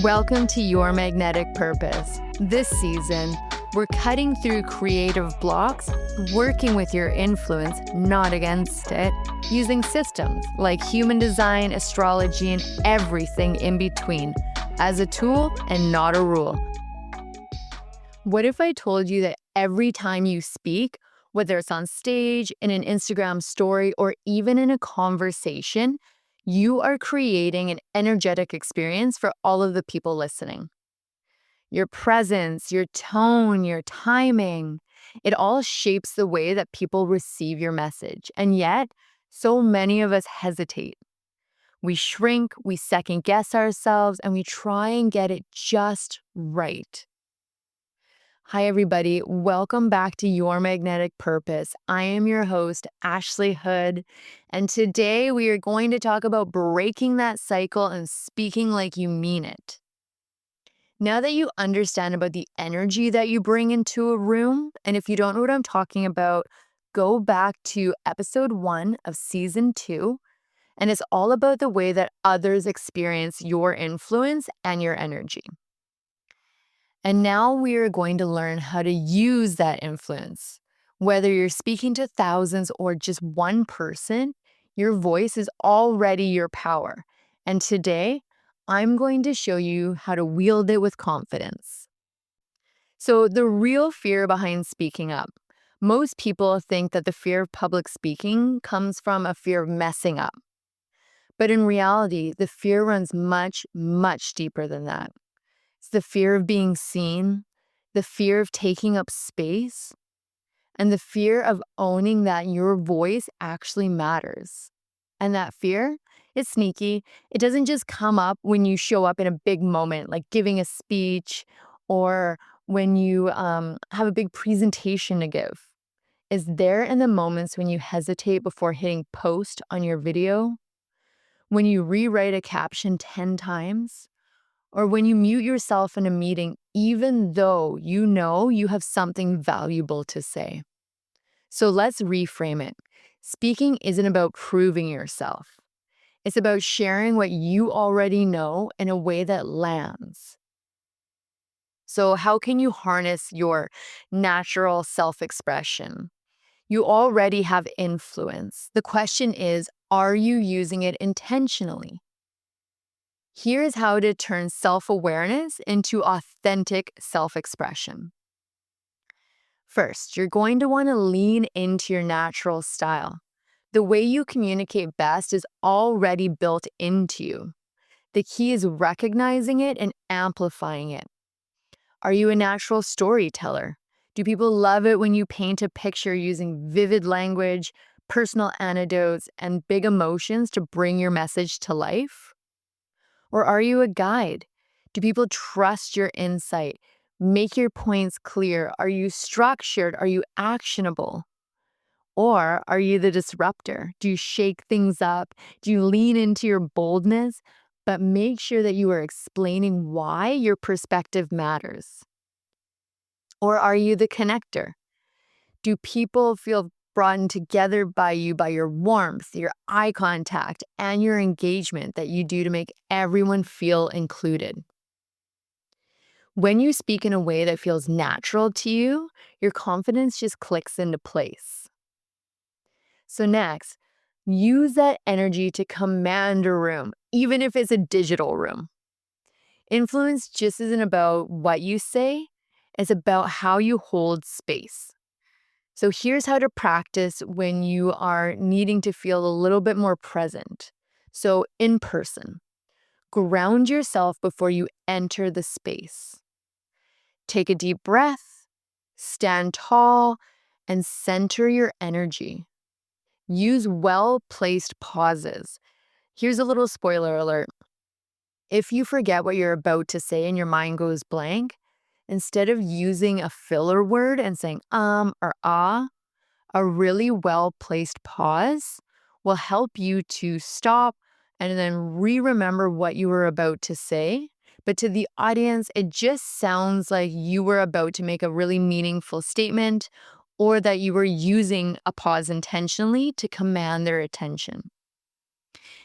Welcome to Your Magnetic Purpose. This season, we're cutting through creative blocks, working with your influence, not against it, using systems like human design, astrology, and everything in between as a tool and not a rule. What if I told you that every time you speak, whether it's on stage, in an Instagram story, or even in a conversation, you are creating an energetic experience for all of the people listening? Your presence, your tone, your timing, it all shapes the way that people receive your message. And yet, so many of us hesitate. We shrink, we second guess ourselves, and we try and get it just right. Hi, everybody. Welcome back to Your Magnetic Purpose. I am your host, Ashley Hood, and today we are going to talk about breaking that cycle and speaking like you mean it. Now that you understand about the energy that you bring into a room, and if you don't know what I'm talking about, go back to episode 1 of season 2, and it's all about the way that others experience your influence and your energy. And now we are going to learn how to use that influence. Whether you're speaking to thousands or just one person, your voice is already your power. And today, I'm going to show you how to wield it with confidence. So, the real fear behind speaking up. Most people think that the fear of public speaking comes from a fear of messing up. But in reality, the fear runs much, much deeper than that. It's the fear of being seen, the fear of taking up space, and the fear of owning that your voice actually matters. And that fear is sneaky. It doesn't just come up when you show up in a big moment, like giving a speech or when you have a big presentation to give. It's there in the moments when you hesitate before hitting post on your video, when you rewrite a caption 10 times, or when you mute yourself in a meeting, even though you know you have something valuable to say. So let's reframe it. Speaking isn't about proving yourself. It's about sharing what you already know in a way that lands. So how can you harness your natural self-expression? You already have influence. The question is, are you using it intentionally? Here's how to turn self-awareness into authentic self-expression. First, you're going to want to lean into your natural style. The way you communicate best is already built into you. The key is recognizing it and amplifying it. Are you a natural storyteller? Do people love it when you paint a picture using vivid language, personal anecdotes, and big emotions to bring your message to life? Or are you a guide? Do people trust your insight? Make your points clear. Are you structured? Are you actionable? Or are you the disruptor? Do you shake things up? Do you lean into your boldness, but make sure that you are explaining why your perspective matters? Or are you the connector? Do people feel brought in together by you by your warmth, your eye contact, and your engagement that you do to make everyone feel included? When you speak in a way that feels natural to you, your confidence just clicks into place. So next, use that energy to command a room, even if it's a digital room. Influence just isn't about what you say, it's about how you hold space. So here's how to practice when you are needing to feel a little bit more present. So in person, ground yourself before you enter the space. Take a deep breath, stand tall, and center your energy. Use well-placed pauses. Here's a little spoiler alert. If you forget what you're about to say and your mind goes blank, instead of using a filler word and saying or ah, a really well-placed pause will help you to stop and then re-remember what you were about to say. But to the audience, it just sounds like you were about to make a really meaningful statement or that you were using a pause intentionally to command their attention.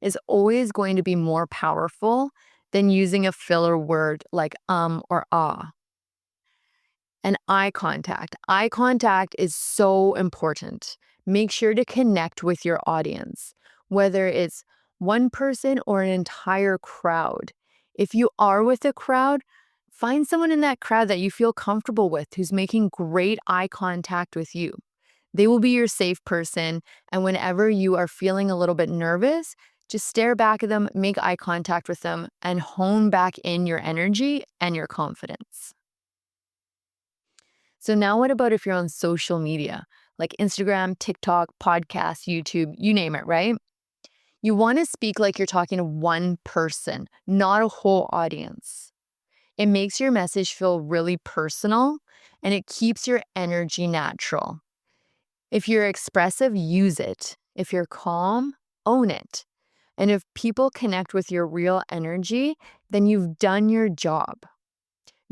It's always going to be more powerful than using a filler word like or ah. And eye contact. Eye contact is so important. Make sure to connect with your audience, whether it's one person or an entire crowd. If you are with a crowd, find someone in that crowd that you feel comfortable with who's making great eye contact with you. They will be your safe person. And whenever you are feeling a little bit nervous, just stare back at them, make eye contact with them, and hone back in your energy and your confidence. So now what about if you're on social media, like Instagram, TikTok, podcasts, YouTube, you name it, right? You want to speak like you're talking to one person, not a whole audience. It makes your message feel really personal and it keeps your energy natural. If you're expressive, use it. If you're calm, own it. And if people connect with your real energy, then you've done your job.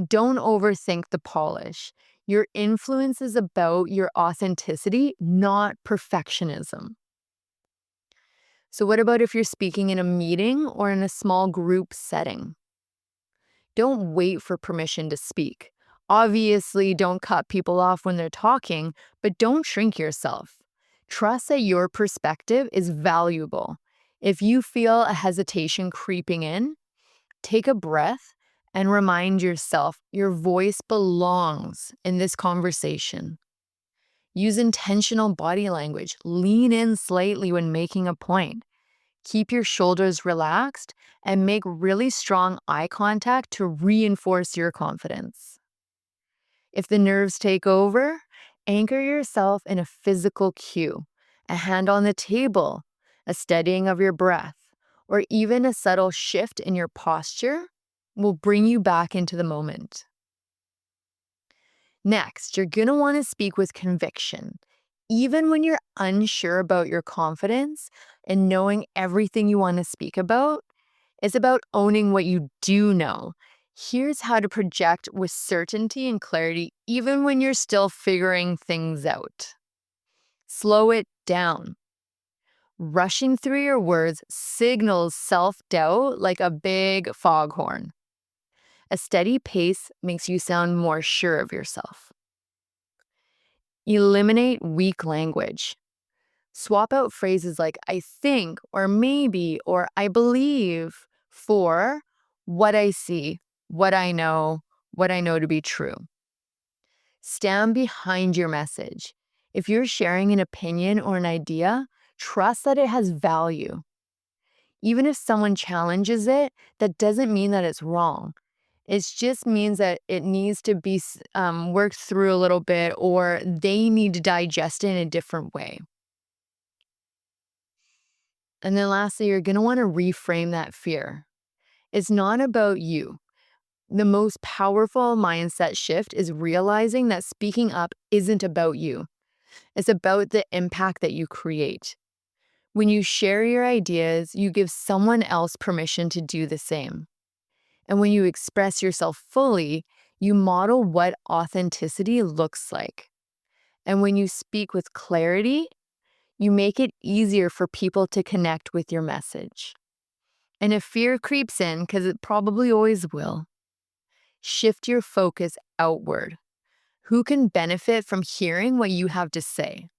Don't overthink the polish. Your influence is about your authenticity, not perfectionism. So, what about if you're speaking in a meeting or in a small group setting? Don't wait for permission to speak. Obviously, don't cut people off when they're talking, but don't shrink yourself. Trust that your perspective is valuable. If you feel a hesitation creeping in, take a breath and remind yourself your voice belongs in this conversation. Use intentional body language. Lean in slightly when making a point. Keep your shoulders relaxed and make really strong eye contact to reinforce your confidence. If the nerves take over, anchor yourself in a physical cue, a hand on the table, a steadying of your breath, or even a subtle shift in your posture will bring you back into the moment. Next, you're going to want to speak with conviction. Even when you're unsure about your confidence and knowing everything you want to speak about, it's about owning what you do know. Here's how to project with certainty and clarity, even when you're still figuring things out. Slow it down. Rushing through your words signals self-doubt like a big foghorn. A steady pace makes you sound more sure of yourself. Eliminate weak language. Swap out phrases like I think or maybe or I believe for what I see, what I know to be true. Stand behind your message. If you're sharing an opinion or an idea, trust that it has value. Even if someone challenges it, that doesn't mean that it's wrong. It just means that it needs to be worked through a little bit, or they need to digest it in a different way. And then lastly, you're going to want to reframe that fear. It's not about you. The most powerful mindset shift is realizing that speaking up isn't about you. It's about the impact that you create. When you share your ideas, you give someone else permission to do the same. And when you express yourself fully, you model what authenticity looks like. And when you speak with clarity, you make it easier for people to connect with your message. And if fear creeps in, because it probably always will, shift your focus outward. Who can benefit from hearing what you have to say?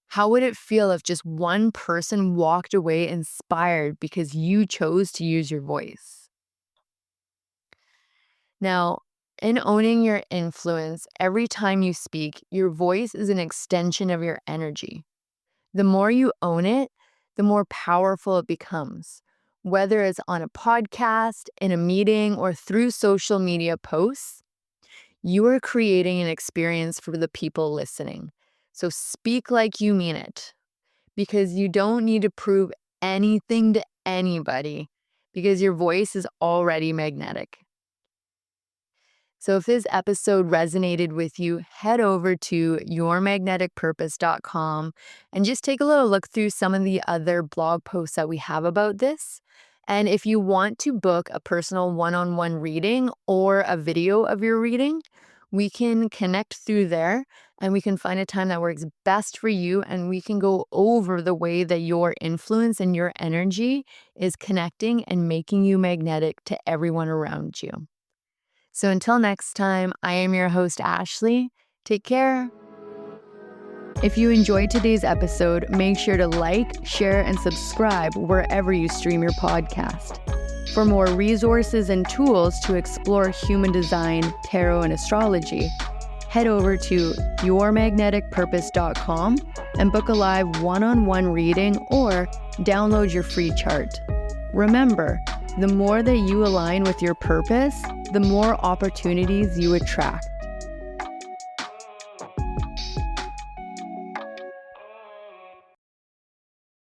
How would it feel if just one person walked away inspired because you chose to use your voice? Now, in owning your influence, every time you speak, your voice is an extension of your energy. The more you own it, the more powerful it becomes. Whether it's on a podcast, in a meeting, or through social media posts, you are creating an experience for the people listening. So speak like you mean it, because you don't need to prove anything to anybody, because your voice is already magnetic. So if this episode resonated with you, head over to yourmagneticpurpose.com and just take a little look through some of the other blog posts that we have about this. And if you want to book a personal one-on-one reading or a video of your reading, we can connect through there and we can find a time that works best for you, and we can go over the way that your influence and your energy is connecting and making you magnetic to everyone around you. So until next time, I am your host, Ashley. Take care. If you enjoyed today's episode, make sure to like, share, and subscribe wherever you stream your podcast. For more resources and tools to explore human design, tarot, and astrology, head over to yourmagneticpurpose.com and book a live one-on-one reading or download your free chart. Remember, the more that you align with your purpose, the more opportunities you attract.